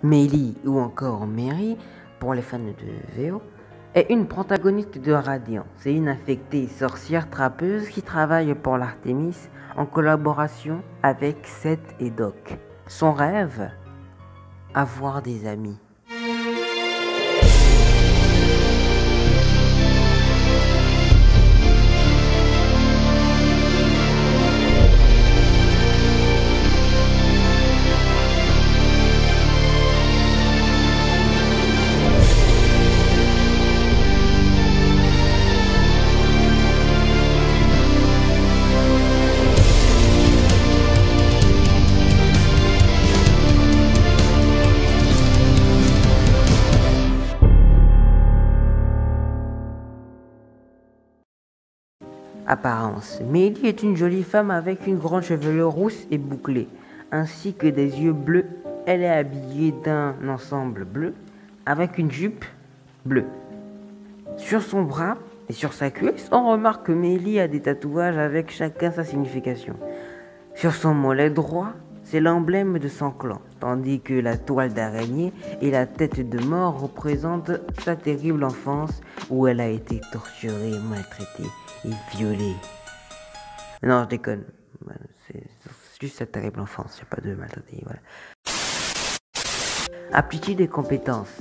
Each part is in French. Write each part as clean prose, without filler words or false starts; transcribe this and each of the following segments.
Mélie ou encore Mary, pour les fans de VO, est une protagoniste de Radiant. C'est une infectée sorcière trappeuse qui travaille pour l'Artémis en collaboration avec Seth et Doc. Son rêve? Avoir des amis. Apparence. Mélie est une jolie femme avec une grande chevelure rousse et bouclée, ainsi que des yeux bleus. Elle est habillée d'un ensemble bleu, avec une jupe bleue. Sur son bras et sur sa cuisse, on remarque que Mélie a des tatouages avec chacun sa signification. Sur son mollet droit, c'est l'emblème de son clan, tandis que la toile d'araignée et la tête de mort représentent sa terrible enfance où elle a été torturée, maltraitée et violée. Non, je déconne. C'est juste sa terrible enfance, il n'y a pas de maltraité. Voilà. Aptitude et compétences.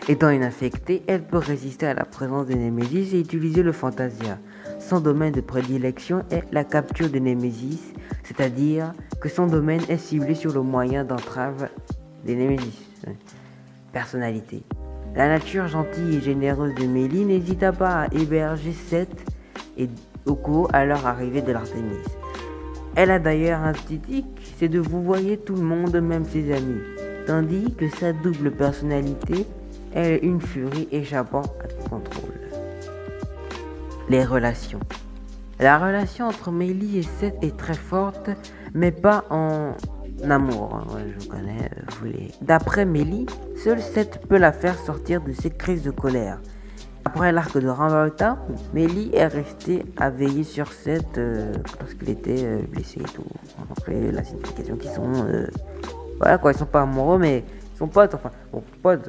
Étant une infectée, elle peut résister à la présence des Némésis et utiliser le Fantasia. Son domaine de prédilection est la capture des Némésis, c'est-à-dire que son domaine est ciblé sur le moyen d'entrave des Némésis. Personnalité. La nature gentille et généreuse de Mélie n'hésita pas à héberger Seth et Oko à leur arrivée de l'Artémis. Elle a d'ailleurs un titique, c'est de vouvoyer tout le monde, même ses amis, tandis que sa double personnalité est une furie échappant à tout contrôle. Les relations. La relation entre Mélie et Seth est très forte, mais pas en amour. Je vous connais, vous voulez. D'après Mélie, seul Seth peut la faire sortir de ses crises de colère. Après l'arc de Rambalta, Mélie est restée à veiller sur Seth lorsqu'il était blessé et tout. Après la signification qu'ils sont... voilà quoi, ils sont pas amoureux, mais ils sont potes, enfin... Bon, potes...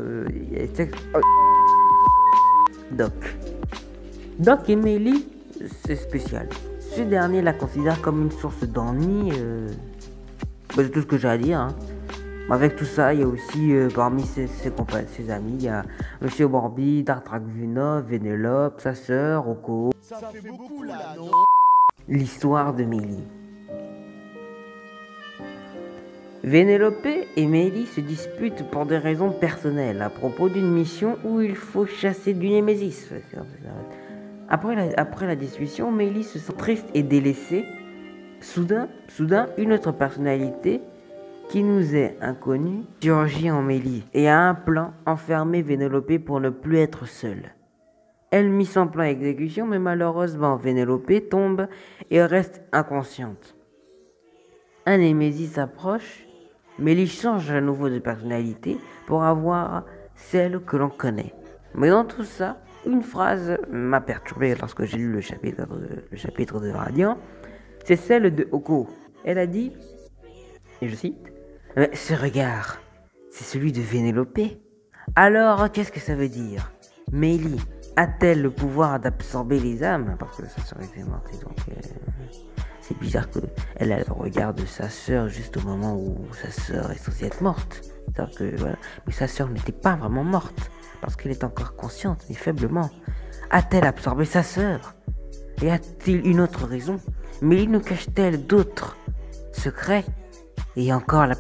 Doc. Doc et Mélie, c'est spécial. Ce dernier la considère comme une source d'ennui. C'est tout ce que j'ai à dire. Hein. Avec tout ça, il y a aussi parmi ses amis, il y a Monsieur Borby, Dartragvuna, Vénélope, sa sœur, Oko. Ça fait beaucoup là, non? L'histoire de Mélie. Vénélope et Mélie se disputent pour des raisons personnelles à propos d'une mission où il faut chasser du Némésis. Après la discussion, Mélie se sent triste et délaissée. Soudain, une autre personnalité qui nous est inconnue surgit en Mélie et a un plan enfermer Vénélope pour ne plus être seule. Elle mit son plan à exécution, mais malheureusement Vénélope tombe et reste inconsciente. Un Némésis s'approche, Mélie change à nouveau de personnalité pour avoir celle que l'on connaît. Mais dans tout ça, une phrase m'a perturbé lorsque j'ai lu le chapitre de Radiant. C'est celle de Oko. Elle a dit, et je cite, « Ce regard, c'est celui de Vénélope. Alors, qu'est-ce que ça veut dire? Mélie a-t-elle le pouvoir d'absorber les âmes? » Parce que sa sœur était morte, et donc c'est bizarre qu'elle a le regard de sa sœur juste au moment où sa sœur est censée être morte. Que, voilà. Mais sa sœur n'était pas vraiment morte, parce qu'elle est encore consciente, mais faiblement. A-t-elle absorbé sa sœur? Et a-t-il une autre raison? Mélie nous cache-t-elle d'autres secrets? Et encore le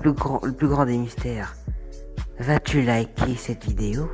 plus grand des mystères. Vas-tu liker cette vidéo?